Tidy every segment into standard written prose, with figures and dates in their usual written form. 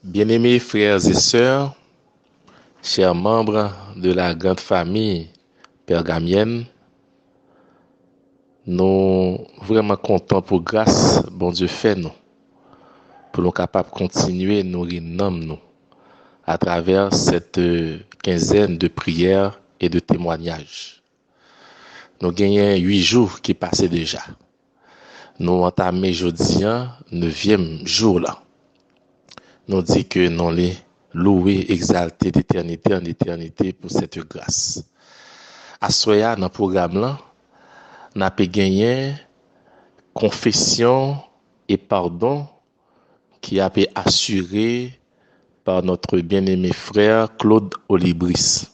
Bien-aimés frères et sœurs, chers membres de la grande famille pergamienne, nous vraiment contents pour grâce, bon Dieu fait nous, pour nous capables de continuer à nourrir nous à travers cette quinzaine de prières et de témoignages. Nous gagnons 8 jours qui passaient déjà. Nous entamons jeudi, 9e jour là. Nous dit que nous les louer, exalter d'éternité en éternité pour cette grâce. À soya dans le programme là, nous avons gagné confession et pardon qui a été assuré par notre bien-aimé frère Claude Olibris.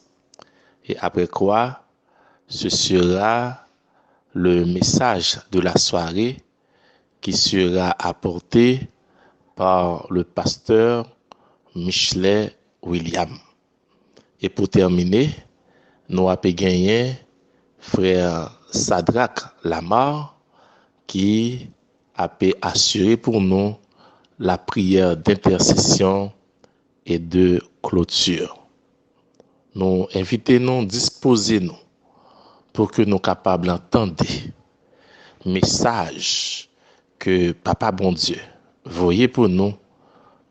Et après quoi, ce sera le message de la soirée qui sera apporté par le pasteur Michelet William. Et pour terminer, nous avons gagné frère Sadrak Lamar qui a assuré pour nous la prière d'intercession et de clôture. Nous invitons, disposez-nous pour que nous capables d'entendre message que Papa bon Dieu voyait pour nous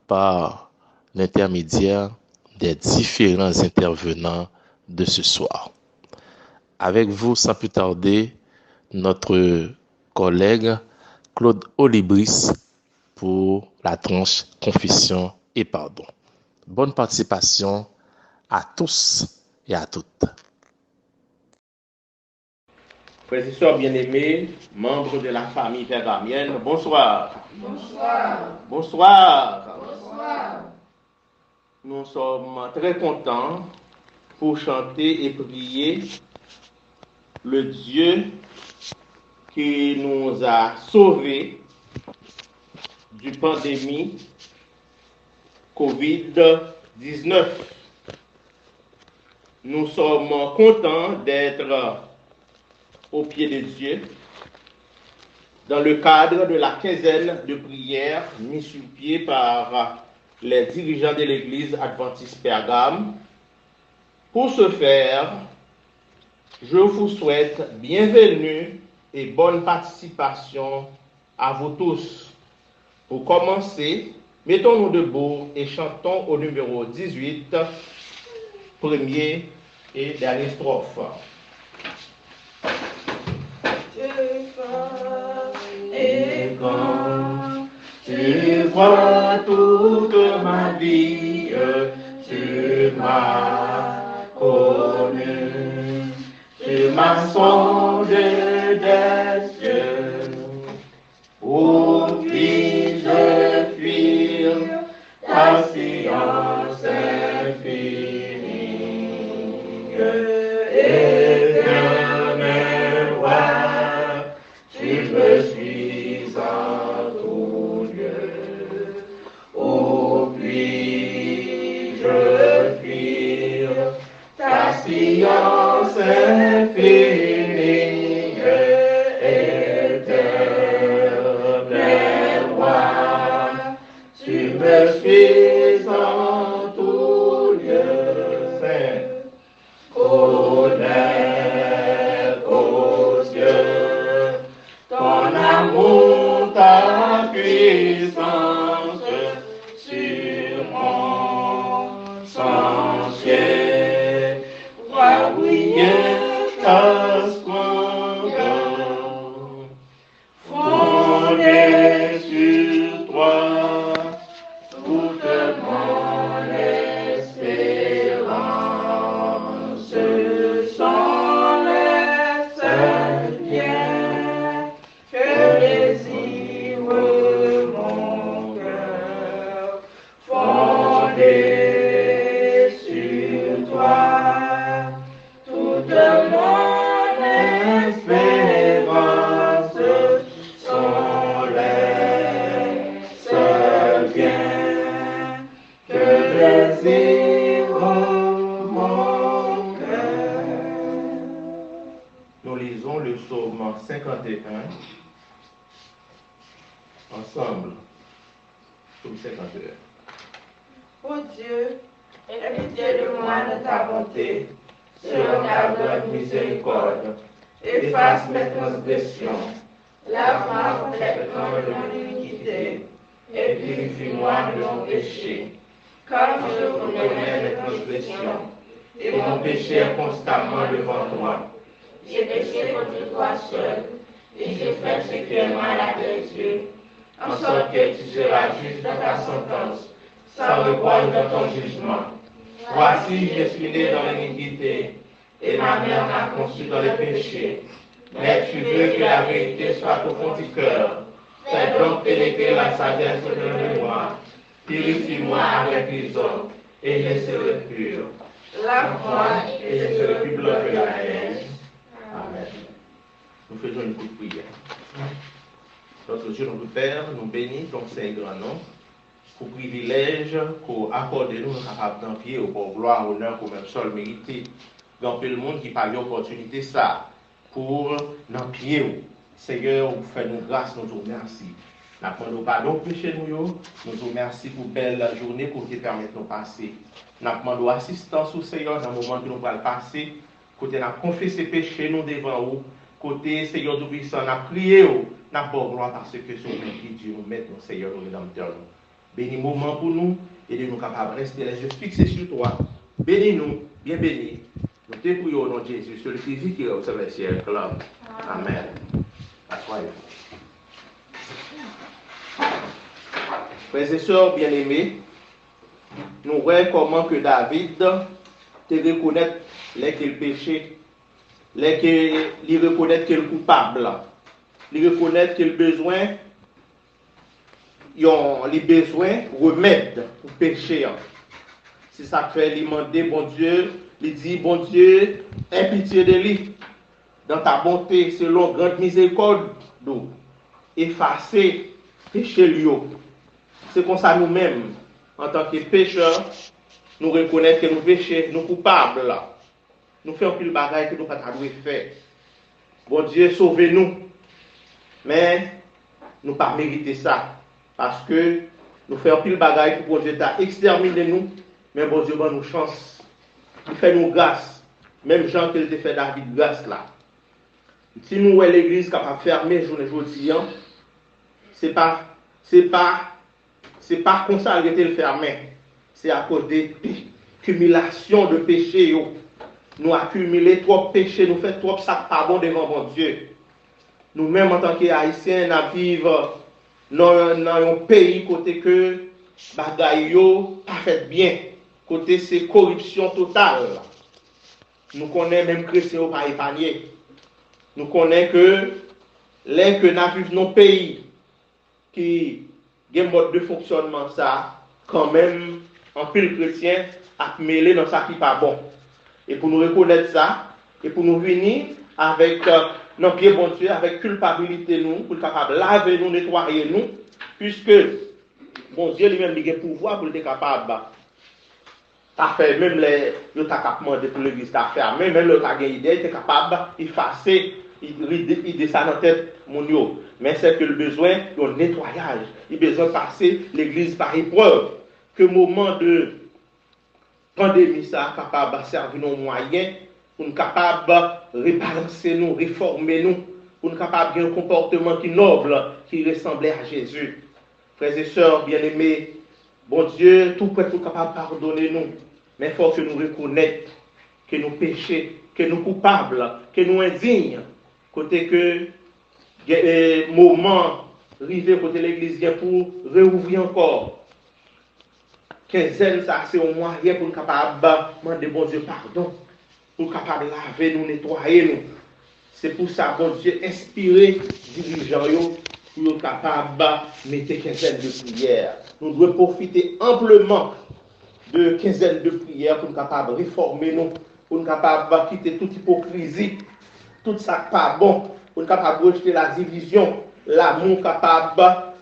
par l'intermédiaire des différents intervenants de ce soir. Avec vous, sans plus tarder, notre collègue Claude Olibris pour la tranche confession et pardon. Bonne participation à tous et à toutes. Frères et sœurs bien-aimés, membres de la famille pergamienne, bonsoir. Bonsoir. Bonsoir. Bonsoir. Nous sommes très contents pour chanter et prier le Dieu qui nous a sauvés du pandémie COVID-19. Nous sommes contents d'être au pied de Dieu dans le cadre de la quinzaine de prières mise sur pied par les dirigeants de l'Église adventiste Pergame. Pour ce faire, je vous souhaite bienvenue et bonne participation à vous tous. Pour commencer, mettons-nous debout et chantons au numéro 18, premier et dernière strophe. Et quand tu vois toute ma vie, tu m'as connu, tu m'as sondé des cieux, où puis-je fuir ta science infinie, éternel roi, tu me suis en tout lieu. Où puis-je fuir ta science infinie, éternel roi, tu me suis en tout lieu. Saint, Honneur aux cieux, ton amour, ta puissance sur mon sentier, vois briller ta splendeur, fondé sur toi, toute mon espérance. Ce sont les seuls biens que désire mon cœur, fondé sur toi, toute mon espérance sont les seuls biens que désire mon cœur. nous lisons le psaume 51 ensemble. Psaume 51. Ô Dieu, aie pitié de moi de ta bonté, selon ta grande miséricorde. Efface mes transgressions, lave-moi complètement de mon iniquité, et purifie-moi de mon péché. Car je connais mes transgressions, et mon péché est constamment devant toi. J'ai péché contre toi seul, et j'ai fait ce qui est mal à tes yeux, en sorte que tu seras juste dans ta sentence, sans reproche dans ton jugement. Voici, je suis né dans l'iniquité, et ma mère m'a conçu dans le péché. Mais tu veux que la vérité soit au fond du cœur. Fais donc pénétrer la sagesse de moi. Purifie-moi avec l'hysope, et je serai pur. Lave-moi, et je serai plus blanc que la neige. Amen. Nous faisons une petite prière. Notre Dieu, notre Père, nous bénissons ton Saint-Grand nom pour le privilège qu'on accorde nous capables d'envier au pour gloire, honneur, pour même seul mérité. Dans le monde qui parle d'opportunité, ça, pour n'empier. Seigneur, vous faites nous grâce, nous vous remercions. Nous demandons pardon pour péché nous vous remercions pour belle journée pour te permettre de passer. Nous demandons assistance au Seigneur dans le moment que nous allons passer. Côté nous confesser péché nous devant vous. Côté Seigneur de puissant, nous avons prié, nous avons gloire parce que c'est qui Dieu nous met, notre Seigneur, nous rédempteur. Bénis le moment pour nous, aidez-nous capables de rester les yeux fixés sur toi. Bénis-nous, bien bénis. Nous te prions au nom de Jésus, celui qui vit qui est au ciel. Amen. Assoyez-vous. Frères et sœurs bien-aimés, nous voyons comment que David te reconnaît qu'il péché, qu'il reconnaît qu'il est coupable, il reconnaît qu'il a besoin, les besoins remède pour pécher. C'est ça que fait, il demande, bon Dieu, il dit, bon Dieu, aie pitié de lui, dans ta bonté, selon grande miséricorde, effacer péché lui. C'est comme ça nous-mêmes, en tant que pécheurs, nous reconnaissons que nous péchons, nous coupables. Nous faisons plus de bagaille que nous n'avons pas faire. Bon Dieu, sauvez-nous. Mais nous pas mérité ça. Parce que nous faisons plus de bagaille que bon Dieu t'a exterminé nous. Mais bon Dieu, donne nous chance. Il fait nous grâce. Même Jean qu'il te fait David grâce là. Si nous voyons l'église capable de fermer journée aujourd'hui, c'est pas comme ça qu'elle le fermer. C'est à cause de l'accumulation de péchés. Nous accumulons trop de péchés, nous faisons trop ça pas bon devant mon Dieu. Nous-mêmes, en tant qu'Haïtiens, nous vivons dans un pays côté que bagaille pas fait bien. Côté c'est corruption totale. Nous connaissons même chrétiens pas épargnés. Nous connaissons que les que nous vivons dans un pays qui a un mode de fonctionnement, ça, quand même, en pile chrétien, a mêlé dans ça qui n'est pas bon. Et pour nous reconnaître ça, et pour nous venir avec notre pied bon Dieu, avec culpabilité, nous, pour être capable de laver nous, nettoyer nous, puisque bon Dieu lui-même il a le pouvoir pour être capable. Ça fait même les capements de l'église, ça fait même le idée, il est capable d'effacer, il descend dans la tête, mon yo. Mais c'est que le besoin d'un nettoyage, il a besoin de passer l'église par épreuve. Que moment de pandémie, ça capable de servir nos moyens pour nous capable de rebalancer nous, réformer nous, pour nous capable d'avoir un comportement qui noble, qui ressemblait à Jésus. Frères et sœurs bien-aimés, bon Dieu, tout prêt pour capable de pardonner nous. Mais il faut que nous reconnaissions que nous péchons, que nous coupables, que nous indignes. Côté que moment arrivé côté l'église pour réouvrir encore. Quinzaine, ça c'est un moyen pour nous capable de demander bon Dieu pardon, pour nous capable de laver nous, nettoyer nous. C'est pour ça bon Dieu inspiré dirigeants pour nous capable de mettre quinzaine de prières. Nous devons profiter amplement de quinzaine de prières pour nous capable de réformer nous, pour nous capable de quitter toute hypocrisie, tout ça pas bon, pour nous capable de rejeter la division, l'amour capable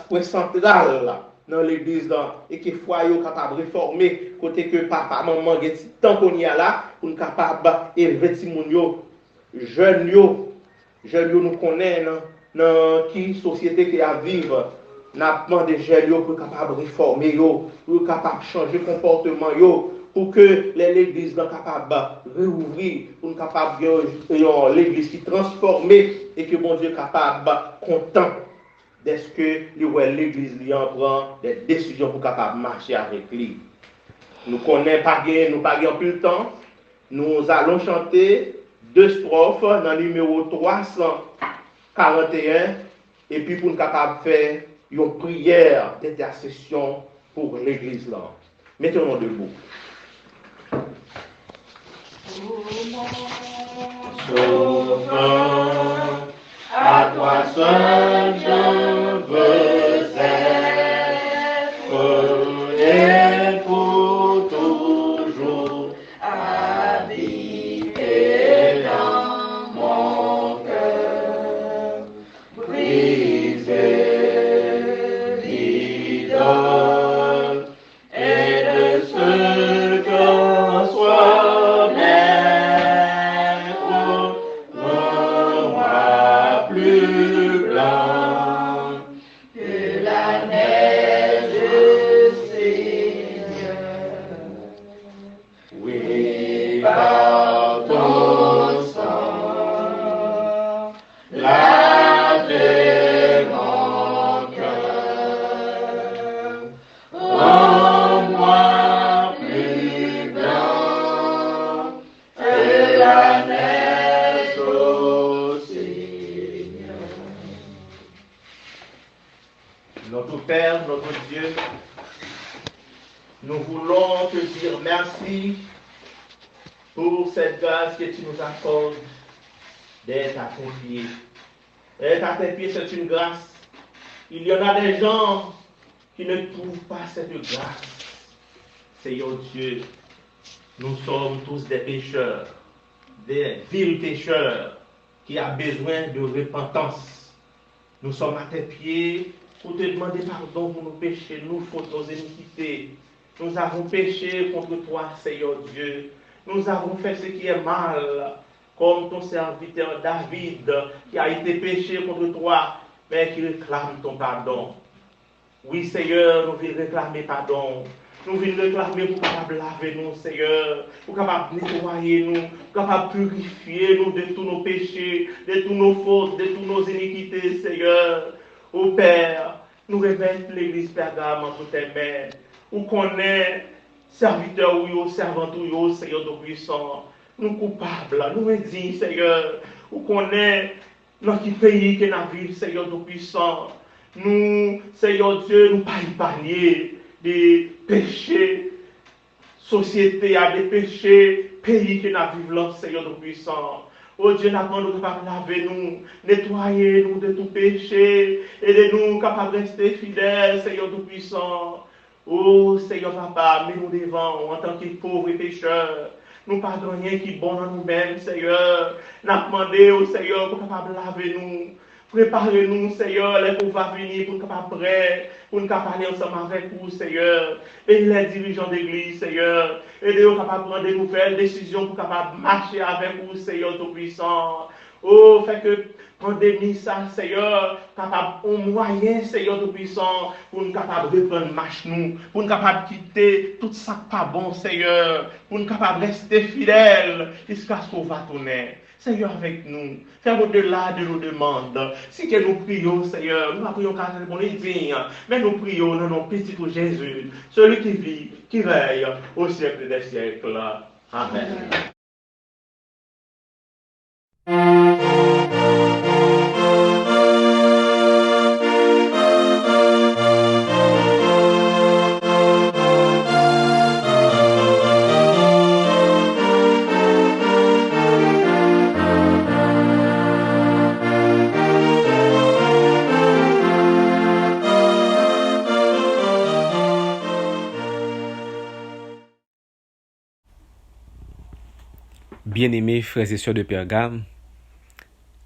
point central dans l'église et que foyer capable de réformer côté que papa maman tant qu'on y a là pour nous capable élever timon yo jeunes yo nous connaissent dans qui société qui a vivre n'a demandé gel pour capable réformer pour capable changer comportement pour que l'église soit capable de réouvrir, pour capable de l'église qui transformée et que bon Dieu capable content d'est-ce que l'église lui en prend des décisions pour capable marcher avec lui. Nous connaissons pas nous pas plus le temps. Nous allons chanter 2 strophes dans le numéro 341 et puis pour nous capable faire une prière d'intercession pour l'église là. Mettons-nous debout. Sauveur, à toi seul je veux être, et pour toujours habiter dans mon cœur, briser l'idole et de ce qu'en soit maître, rends-moi plus blanc que la neige, Seigneur. Oui, par ton sang, lavez mon cœur, rends-moi plus blanc que la neige, ô Seigneur. Notre Père, notre Dieu, nous voulons te dire merci pour cette grâce que tu nous accordes d'être à tes pieds. Être à tes pieds, c'est une grâce. Il y en a des gens qui ne trouvent pas cette grâce. Seigneur Dieu, nous sommes tous des pécheurs, des vils pécheurs qui ont besoin de repentance. Nous sommes à tes pieds pour te demander pardon pour nos péchés, nos fautes, nos iniquités. Nous avons péché contre toi, Seigneur Dieu. Nous avons fait ce qui est mal, comme ton serviteur David, qui a été péché contre toi, mais qui réclame ton pardon. Oui, Seigneur, nous voulons réclamer pardon. Nous voulons réclamer pour capable laver nous, Seigneur, pour capable nettoyer nous, pour capable purifier nous de tous nos péchés, de tous nos fautes, de toutes nos iniquités, Seigneur. Ô Père, nous remettons l'église Pergame entre tes mains. Ou connaît serviteur ou servant ou Seigneur de puissant. Nous coupables, nous indignes, Seigneur. Ou connaît notre pays que nous vivons, Seigneur de puissant. Nous, Seigneur Dieu, nous pas épargnés des péchés, société à des péchés, pays que nous vivons, Seigneur de puissant. Oh Dieu, nous demandons capable de laver nous, nettoyer nous de tout péché, aidez-nous capables de rester fidèles, Seigneur de puissant. Oh Seigneur Papa, mets-nous devant en tant que pauvres et pécheurs. Nous pardonnons rien qui est bon en nous-mêmes, Seigneur. Nous demandons au Seigneur pour capable laver nous. Préparez-nous, Seigneur, les pour va venir pour nous capable prêts, pour nous capable aller ensemble avec vous, Seigneur. Et les dirigeants d'église, Seigneur. Aidez-nous capable de prendre des nouvelles décisions pour capable marcher avec vous, Seigneur Tout-Puissant. Oh, fait que pandémie, ça, Seigneur, capable, un moyen, Seigneur Tout-Puissant, pour nous capable de prendre marche nous, pour nous capable de quitter tout ça pas bon, Seigneur, pour nous capable de rester fidèles jusqu'à ce qu'on va tourner. Seigneur, avec nous, fais au-delà de nos demandes. Si que nous prions, Seigneur, nous ne prions qu'à ce qu'on est digne, mais nous prions dans nos petits Jésus, celui qui vit, qui veille au siècle des siècles. Amen. Bien-aimés frères et sœurs de Pergame,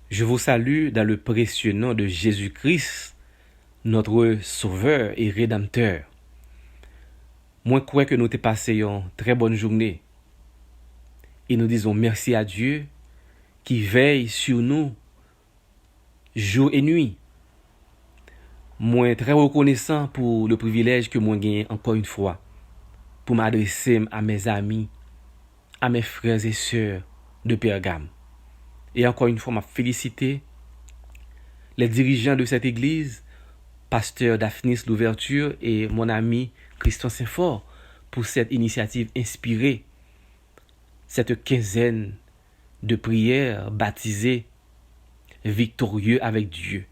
je vous salue dans le précieux nom de Jésus-Christ, notre Sauveur et Rédempteur. Moi, je crois que nous avons passé une très bonne journée. Et nous disons merci à Dieu qui veille sur nous jour et nuit. Moi très reconnaissant pour le privilège que moi gagne encore une fois pour m'adresser à mes amis, à mes frères et sœurs de Pergame. Et encore une fois, m'a félicité les dirigeants de cette église, pasteur Daphnis Louverture et mon ami Christian Saint-Fort pour cette initiative inspirée, cette quinzaine de prières baptisées victorieux avec Dieu.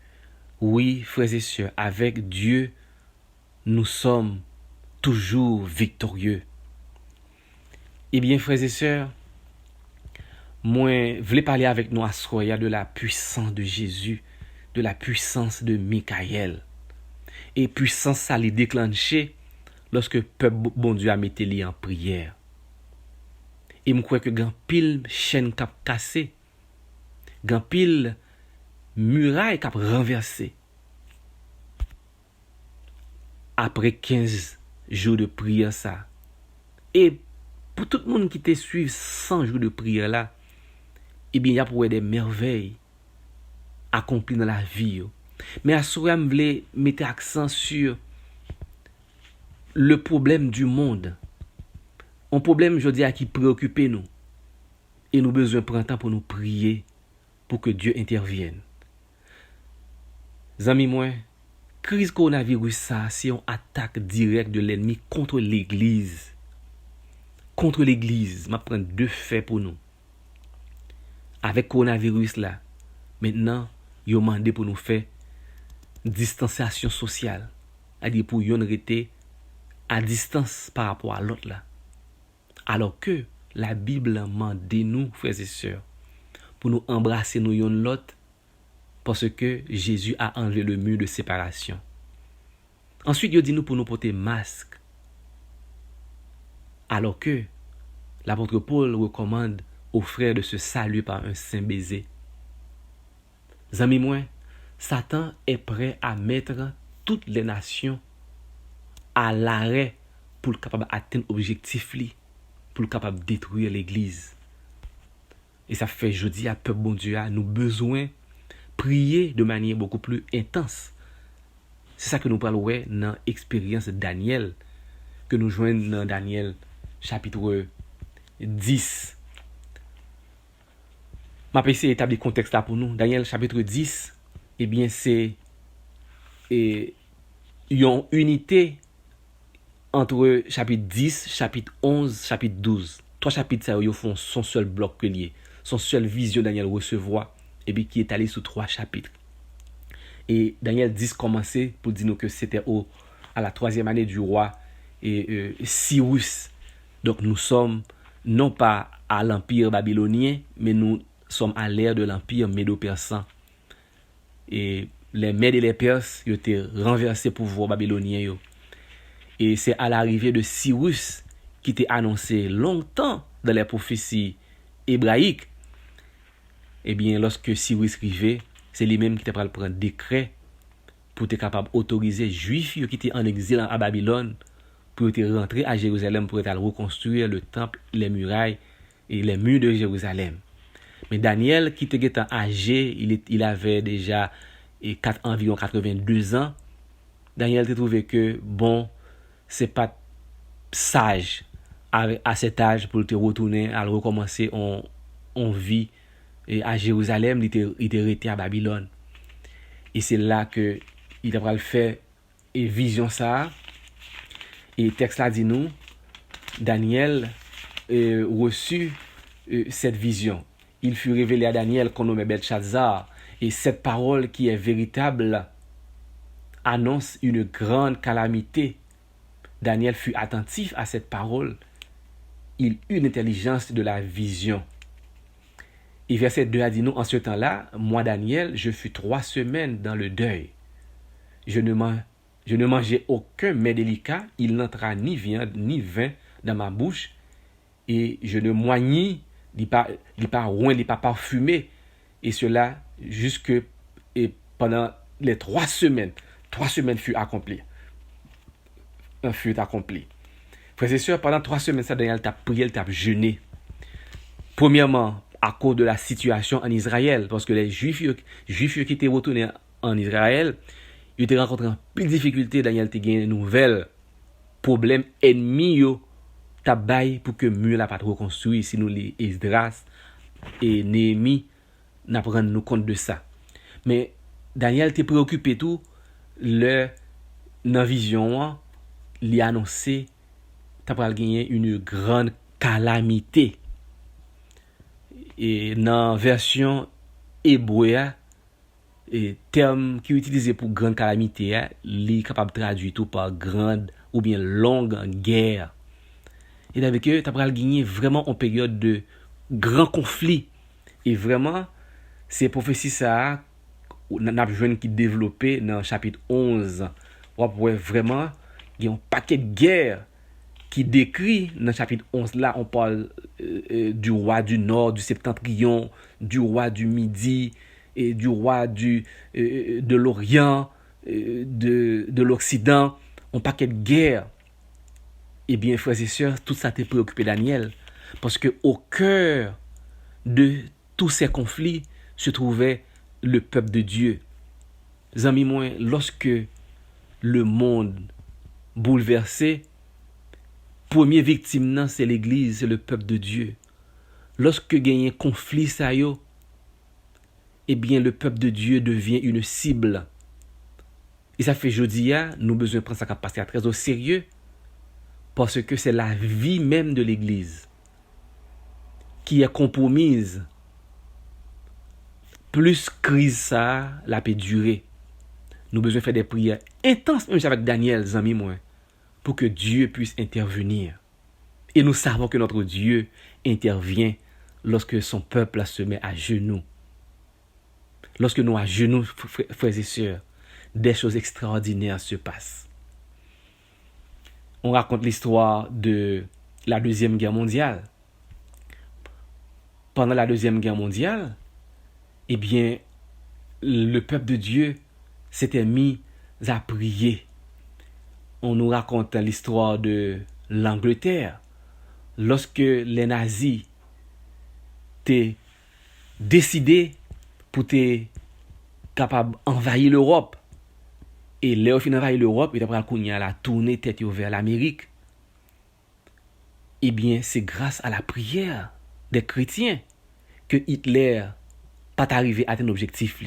Oui, frères et sœurs, avec Dieu, nous sommes toujours victorieux. Eh bien, frères et sœurs, moi, je voulais parler avec nous à soir de la puissance de Jésus, de la puissance de Michael. Et puissance, ça l'est déclenché lorsque le peuple bon Dieu a mis lui en prière. Et je crois que grand pile chaîne cap cassé, grand pile muraille cap renversé. Après 15 jours de prière ça. Et pour tout le monde qui te suit 100 jours de prière là, eh bien, il y a pour des merveilles accomplies dans la vie. Mais à ce moment, je voulais mettre accent sur le problème du monde. Un problème, je dis, qui préoccupe nous. Et nous avons besoin de prendre un temps pour nous prier, pour que Dieu intervienne. Amis, moi, crise coronavirus, ça, c'est une attaque directe de l'ennemi contre l'Église. Contre l'Église. Je prends 2 faits pour nous. Avec coronavirus là, maintenant, ils ont demandé pour nous faire distanciation sociale. C'est-à-dire pour nous rester à distance par rapport à l'autre là. Alors que la Bible demande nous, frères et sœurs, pour nous embrasser nous l'autre, parce que Jésus a enlevé le mur de séparation. Ensuite, il dit nous pour nous porter masque. Alors que l'apôtre Paul recommande aux frères de se saluer par un saint baiser. Amis moi, Satan est prêt à mettre toutes les nations à l'arrêt pour capable atteindre l'objectif li, pour capable détruire l'église. Et ça fait jeudi à peuple bon Dieu, nous besoin prier de manière beaucoup plus intense. C'est ça que nous parlons dans l'expérience de Daniel, que nous joignons dans Daniel chapitre 10. Je vais essayer d'établir le contexte là pour nous. Daniel chapitre 10, eh bien c'est une unité entre chapitre 10, chapitre 11, chapitre 12. 3 chapitres ça ils font son seul bloc que lié, son seule vision Daniel recevoir et puis qui est allé sur 3 chapitres. Et Daniel 10 commençait pour dire nous que c'était à la 3e année du roi Cyrus. Donc nous sommes non pas à l'empire babylonien, mais nous sommes à l'ère de l'empire médo-persan. Et les Mèdes et les Perses ont été renversés pour le pouvoir babylonien. Et c'est à l'arrivée de Cyrus qui était annoncé longtemps dans les prophéties hébraïques. Eh bien, lorsque Cyrus arrivait, c'est lui-même qui était prêt à prendre décret pour être capable d'autoriser les Juifs qui étaient en exil à Babylone pour être rentrés à Jérusalem pour être reconstruire le temple, les murailles et les murs de Jérusalem. Mais Daniel, qui était âgé, il avait déjà environ 82 ans. Daniel a trouvé que, bon, c'est pas sage à cet âge pour te retourner à recommencer en vie à Jérusalem, il était resté à Babylone. Et c'est là que il devra le faire et vision ça. Et texte là dit nous, Daniel reçut cette vision. Il fut révélé à Daniel qu'on nommait Belchazzar. Et cette parole qui est véritable annonce une grande calamité. Daniel fut attentif à cette parole. Il eut l'intelligence de la vision. Et verset 2 a dit nous, en ce temps-là, moi Daniel, je fus 3 semaines dans le deuil. Je ne mangeai aucun mets délicat, il n'entra ni viande ni vin dans ma bouche, et je ne moignis, ni pas roin, ni pas parfumé, et cela jusque pendant les 3 semaines. 3 semaines furent accomplies. Furent accomplies. Frères et sœurs, pendant 3 semaines, ça, Daniel t'a prié, t'a jeûné. Premièrement, à cause de la situation en Israël, parce que les Juifs qui étaient retournés en Israël, Yo te rencontré en pile difficulté, Daniel te gen nouvelle, problème ennemi yo t'a bay pour que mur la pas reconstruit, si nous les Esdras et Néhémie n'a prendre nous compte de ça. Mais Daniel te préoccupé tout le dans vision li annoncé t'a pral gagner une grande calamité. Et dans version hébreu et terme qui est utilisé pour grande calamité, li capable de traduire tout par grande ou bien longue guerre. Et avec eux, tu as gagné vraiment en période de grand conflit. Et vraiment, ces prophéties ça n'a besoin qui développé dans le chapitre 11. On voit vraiment il y a un paquet de guerres qui décrit dans le chapitre 11 là, on parle du roi du nord, du septentrion, du roi du midi et du roi de l'Orient, de l'Occident, un paquet de guerres. Eh bien, frères et sœurs, tout ça t'a préoccupé Daniel. Parce que au cœur de tous ces conflits se trouvait le peuple de Dieu. Amis moi, lorsque le monde bouleversé, première victime nan, c'est l'église, c'est le peuple de Dieu. Lorsque gagne un conflit ça yo, eh bien le peuple de Dieu devient une cible. Et ça fait jodi a, nous besoin prendre sa capacité très au sérieux. Parce que c'est la vie même de l'Église qui est compromise. Plus crise ça, la peut durer. Nous besoin faire des prières intenses, même avec Daniel, amis moi, pour que Dieu puisse intervenir. Et nous savons que notre Dieu intervient lorsque son peuple se met à genoux. Lorsque nous à genoux, frères et sœurs, des choses extraordinaires se passent. On raconte l'histoire de la Deuxième Guerre mondiale. Pendant la Deuxième Guerre mondiale, eh bien, le peuple de Dieu s'était mis à prier. On nous raconte l'histoire de l'Angleterre. Lorsque les nazis étaient décidés pour être capables d'envahir l'Europe, et là, au final, envahir l'Europe, et après, il y a la tournée tête vers l'Amérique. Eh bien, c'est grâce à la prière des chrétiens que Hitler pas arrivé à atteindre l'objectif.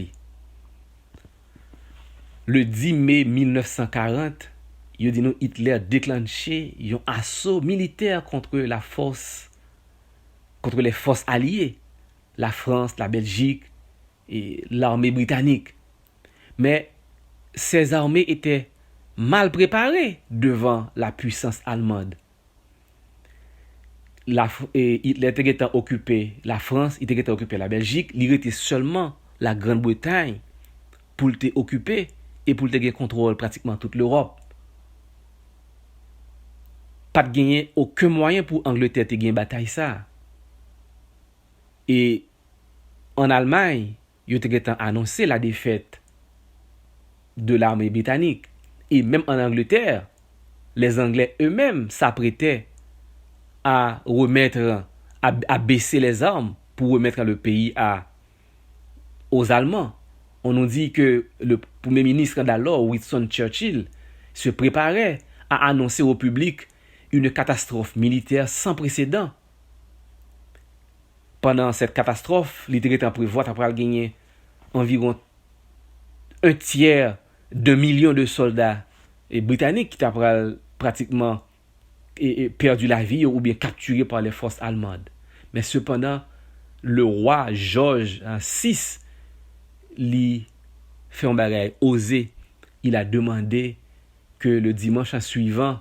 Le 10 mai 1940, Hitler déclenché un assaut militaire contre les forces alliées, la France, la Belgique et l'armée britannique. Mais ces armées étaient mal préparées devant la puissance allemande. Hitler était occupé la France, il était occupé la Belgique, il était seulement la Grande-Bretagne pour le occuper et pour le contrôle pratiquement toute l'Europe. Pas de gagner aucun moyen pour Angleterre de gagner bataille ça. Et en Allemagne, il était annoncé la défaite de l'armée britannique. Et même en Angleterre, les Anglais eux-mêmes s'apprêtaient à baisser les armes pour remettre le pays aux Allemands. On nous dit que le premier ministre d'alors, Winston Churchill, se préparait à annoncer au public une catastrophe militaire sans précédent. Pendant cette catastrophe, il était prévu de gagner environ un tiers d'1 million de soldats britanniques qui ont pratiquement perdu la vie ou bien capturés par les forces allemandes. Mais cependant, le roi George VI lui fait un bagage osé. Il a demandé que le dimanche suivant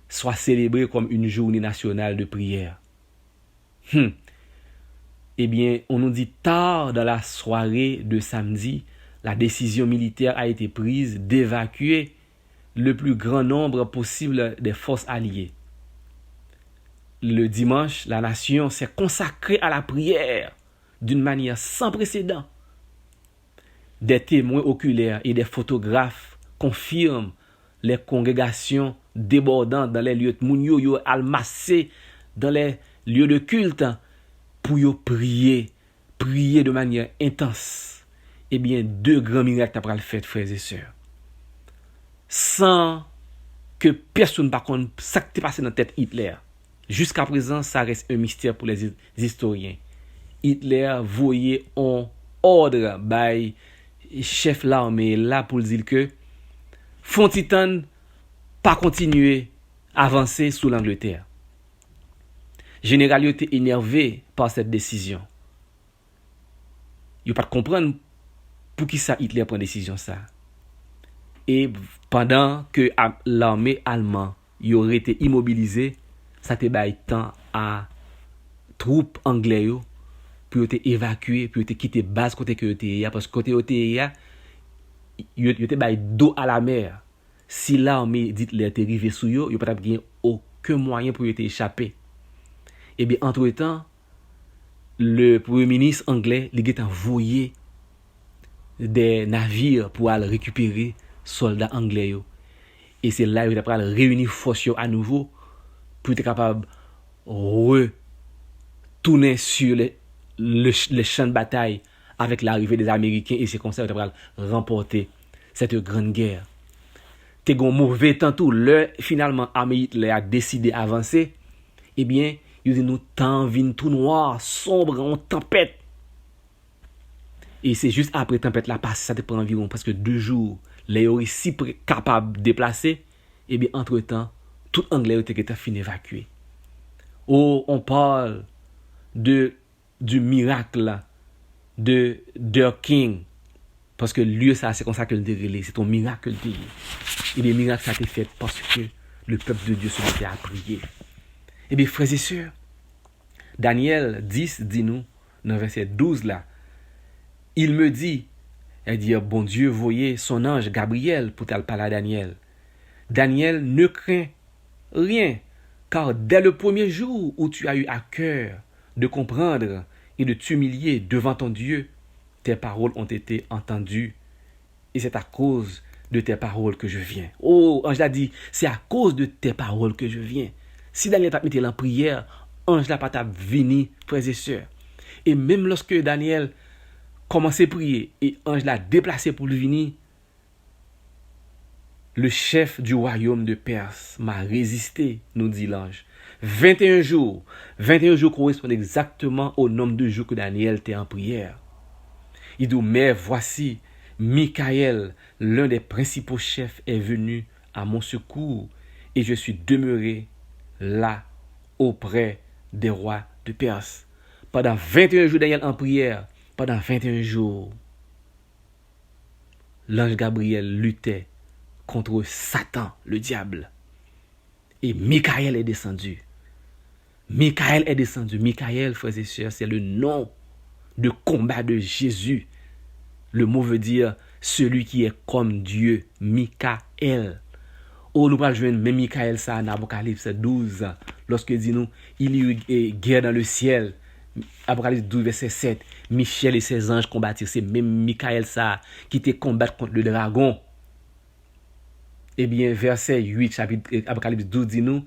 soit célébré comme une journée nationale de prière. Eh bien, on nous dit tard dans la soirée de samedi, la décision militaire a été prise d'évacuer le plus grand nombre possible des forces alliées. Le dimanche, la nation s'est consacrée à la prière d'une manière sans précédent. Des témoins oculaires et des photographes confirment les congrégations débordantes dans les lieux de mounio yo almassé dans les lieux de culte pour yo prier de manière intense. Eh bien, 2 grands miracles t'as le fait, frères et sœurs. sans que personne ne connaisse ce qui est passé dans la tête Hitler. Jusqu'à présent, ça reste un mystère pour les historiens. Hitler voyait un ordre by chef l'armée là pour dire que Fontitan pas continuer à avancer sous l'Angleterre. Général était énervé par cette décision. Il pas comprendre pour qui ça Hitler prend décision ça. Et pendant que l'armée allemande y aurait été immobilisée, ça te bail temps à troupes anglaises pour être évacuées, pour être quitter base côté que était parce que côté était il était bail dos à la mer. Si l'armée dit les était arrivé sous yo, il pas gagné aucun moyen pour être échapper. Et bien entre-temps, le premier ministre anglais il a envoyé des navires pour aller récupérer soldats anglais yo. Et c'est là qu'il a réunir force à nouveau pour être capable de retourner sur le champ de bataille avec l'arrivée des Américains et c'est comme ça qu'il a remporter cette grande guerre. T'es gon mauvais temps tout, finalement Hitler a décidé d'avancer, eh bien, il dit nous temps vient tout noir, sombre, en tempête. Et c'est juste après tempête la passe, ça te prend environ presque 2 jours. Les réussi capable de déplacer, et bien entre-temps, tout anglais était fini évacué. Oh, on parle du miracle de King. Parce que lui, ça, c'est comme ça que le dérélé. C'est ton miracle de Dieu. Et bien, miracle, ça a été fait parce que le peuple de Dieu se mettait à prier. Et bien, frères et sœurs, Daniel 10 dit nous, dans verset 12 là, il me dit, elle dit, bon Dieu, voyez son ange Gabriel pour t'en parler à Daniel. Daniel ne craint rien, car dès le premier jour où tu as eu à cœur de comprendre et de t'humilier devant ton Dieu, tes paroles ont été entendues. Et c'est à cause de tes paroles que je viens. Oh, ange l'a dit, c'est à cause de tes paroles que je viens. Si Daniel t'a mis en prière, ange l'a pas t'a venu, frères et sœurs. Et même lorsque Daniel commençait à prier et ange l'a déplacé pour lui venir, le chef du royaume de Perse m'a résisté, nous dit l'ange. 21 jours correspondent exactement au nombre de jours que Daniel était en prière. Il dit, mais voici, Michael, l'un des principaux chefs, est venu à mon secours et je suis demeuré là auprès des rois de Perse. Pendant 21 jours, Daniel en prière. Pendant 21 jours, l'ange Gabriel luttait contre Satan, le diable. Et Michael est descendu. Michael, frères et sœurs, c'est le nom de combat de Jésus. Le mot veut dire celui qui est comme Dieu, Michael. Oh, nous pas jouer même Michael ça dans Apocalypse 12 lorsque dit nous il y eut guerre dans le ciel. Apocalypse 12 verset 7. Michel et ses anges combattirent, c'est même Michael ça qui était combattre contre le dragon. Eh bien verset 8 chapitre Apocalypse 12 dit nous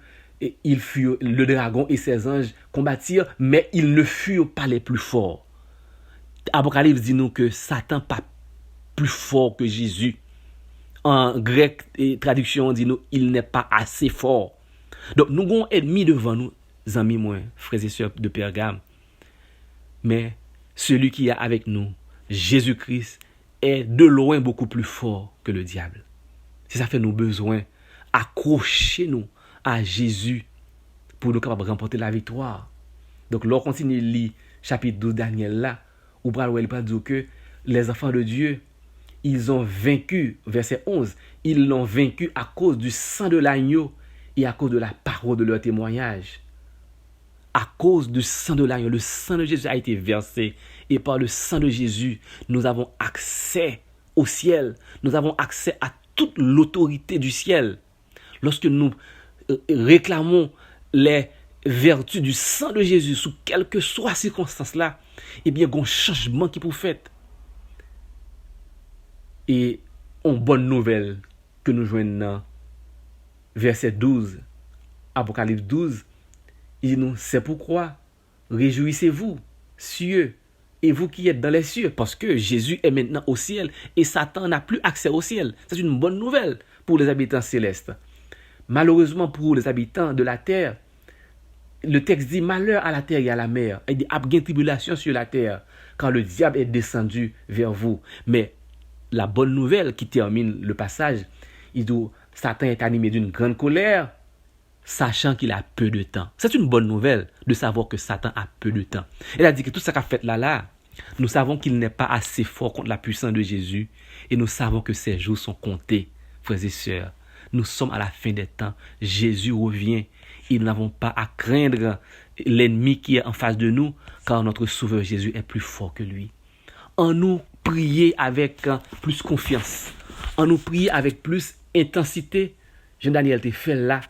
il fut le dragon et ses anges combattirent mais ils ne furent pas les plus forts. Apocalypse dit nous que Satan pas plus fort que Jésus. En grec et traduction dit nous il n'est pas assez fort. Donc nous avons ennemi devant nous, amis moi, frères et sœurs de Pergame. Mais celui qui est avec nous, Jésus-Christ, est de loin beaucoup plus fort que le diable. C'est ça fait nous besoin accrocher-nous à Jésus pour nous capables de remporter la victoire. Donc lorsqu'on continue de lire chapitre 12 Daniel là, ou il pas dire que les enfants de Dieu, ils ont vaincu, verset 11, ils l'ont vaincu à cause du sang de l'agneau et à cause de la parole de leur témoignage. À cause du sang de l'agneau, le sang de Jésus a été versé et par le sang de Jésus, nous avons accès au ciel. Nous avons accès à toute l'autorité du ciel. Lorsque nous réclamons les vertus du sang de Jésus sous quelle que soit la circonstance là, eh bien, il y a un changement qui peut fait. Et une bonne nouvelle que nous joignons dans verset 12, Apocalypse 12, il dit nous, c'est pourquoi réjouissez-vous, cieux, et vous qui êtes dans les cieux, parce que Jésus est maintenant au ciel et Satan n'a plus accès au ciel. C'est une bonne nouvelle, pour les habitants célestes. Malheureusement pour les habitants de la terre, le texte dit malheur à la terre et à la mer. Il dit abgain tribulation sur la terre quand le diable est descendu vers vous. Mais la bonne nouvelle qui termine le passage, il dit Satan est animé d'une grande colère, sachant qu'il a peu de temps. C'est une bonne nouvelle de savoir que Satan a peu de temps. Il a dit que tout ça qu'a fait là, nous savons qu'il n'est pas assez fort contre la puissance de Jésus et nous savons que ses jours sont comptés, frères et sœurs. Nous sommes à la fin des temps. Jésus revient. Et nous n'avons pas à craindre l'ennemi qui est en face de nous, car notre Sauveur Jésus est plus fort que lui. En nous prier avec plus confiance, en nous prier avec plus intensité. Jean-Daniel te fait là,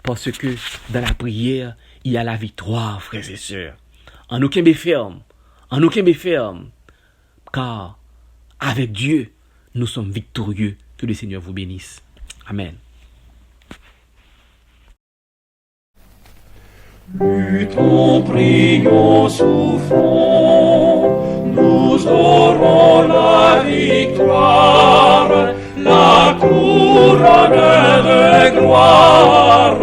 parce que dans la prière, il y a la victoire, frères et sœurs. En nous qu'aimer ferme, car avec Dieu, nous sommes victorieux. Que le Seigneur vous bénisse. Amen. Luttons, prions, souffrons, nous aurons la victoire, la couronne de gloire,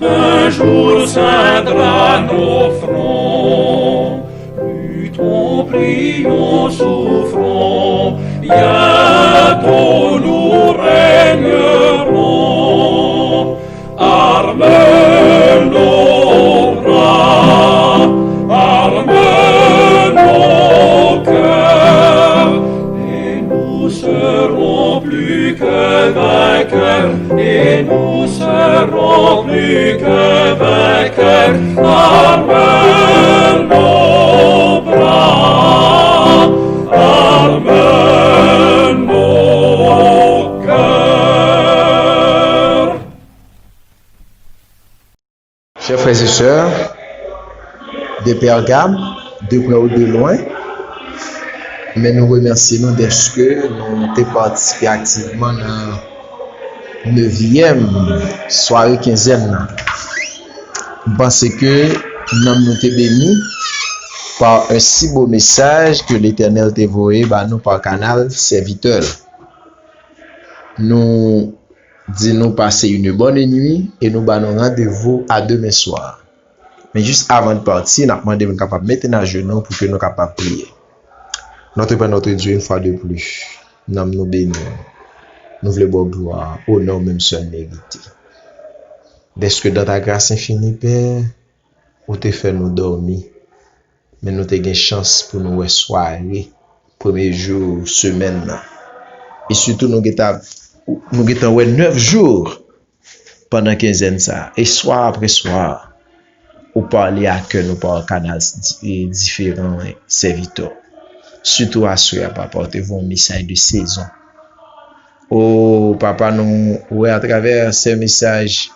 un jour ceindra nos fronts. Luttons, prions, souffrons, bientôt nous régnerons. Arme nos bras, arme nos cœurs, et nous serons plus que vainqueurs, et nous serons plus que vainqueurs. Arme nos bras, arme nos cœurs. Chers frères et sœurs de Pergame, de près ou de loin, mais nous remercions de ce que nous avons participé activement dans la 9e soirée quinzaine. Je pense que nous avons été bénis par un si beau message que l'Éternel t'a envoyé nous par canal serviteur. Nous disons passer une bonne nuit et nous allons rendez-vous à demain soir. Mais juste avant de partir, nous avons demandé de mettre à genoux pour que nous capables prier. Notre Père, notre Dieu, une fois de plus, nous nous bénissons. Nous voulons gloire au nom même seul mérité. Dès que dans ta grâce infinie, Père, où te fait nous dormir, mais nous avons une chance pour nous soirée, premier jour, semaine. Et surtout, nous avons 9 jours pendant quinzaine ça. Et soir après soir, ou parler à cœur nous par canal différents serviteurs. Surtout à ceux qui portez-vous un message de saison. Oh, papa, nous, ouais, à travers ces messages,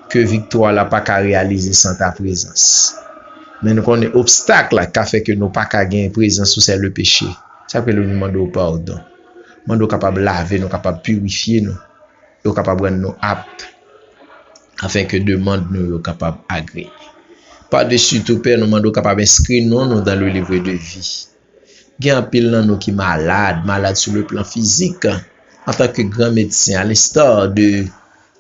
que victoire n'a pas qu'à réaliser sans ta présence. Mais nous connaissons l'obstacle qui a fait que nous pas qu'à gagner présence sous le péché. Ça fait le demande au pardon. Nous sommes capables de laver, nous capables de purifier, nous sommes capables de rendre nous aptes, afin que demande nous soient capables d'agréer. Par-dessus tout, Père, nous sommes capables d'inscrire nous dans le livre de vie. Il y a un pile dans nous qui est malade sur le plan physique, en tant que grand médecin, à l'instar de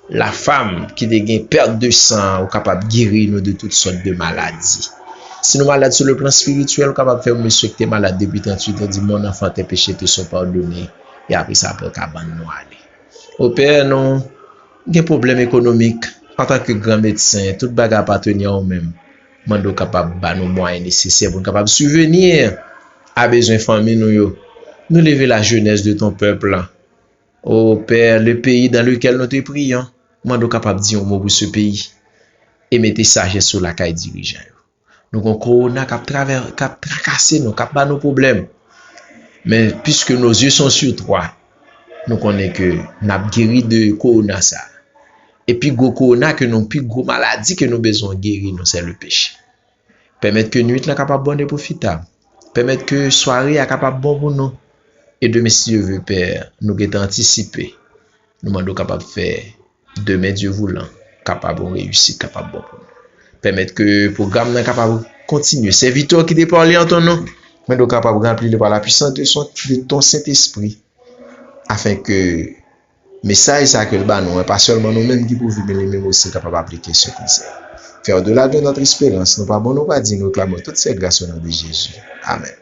la femme qui a une perte de sang, ou capable de guérir nous de toutes sortes de maladies. Si nous sommes malades sur le plan spirituel, nous sommes capables de faire monsieur qui est malade depuis 38 ans, dit mon enfant, tes péchés te sont pardonnés, et après ça, après cabane nous aller. Au Père, nous avons un problème économique, en tant que grand médecin, toute bagarre appartenir au même. Nous sommes capables de nous moyens nécessaires pour nous capables de subvenir à besoin famille nous lever la jeunesse de ton peuple. Ô Père, le pays dans lequel nous te prions, nous sommes capables de dire un mot pour ce pays et mettre sagesse sur la caille dirigeant. Nous avons corona qui a tracassé nous, qui a nos problèmes. Mais puisque nos yeux sont sur toi, nous connaissons que nous avons guéri de corona ça. Et puis go corona que nous plus gros maladie que nous besoin guérir nous c'est le péché. Permettre que nuit la capable bonne et profitable. Permettre que soirée est capable bon pour nous. Et demain si Dieu veut Père, nous sommes anticipés. Nous sommes capables de faire demain Dieu voulant, capable de réussir, capable bon pour nous. Permettre que le programme soit capable de continuer. C'est Victor qui te parle en ton nom. Mais nous sommes capables de remplir par la puissance de ton Saint-Esprit. Afin que message ça que le ban nous, pas seulement nous-mêmes qui pouvons vivre, mais les mêmes aussi capables d'appliquer ce qu'il sait. Faire au-delà de notre espérance, nous pas bon, nous pas dire, nous clamons toutes ces grâces au nom de Jésus. Amen.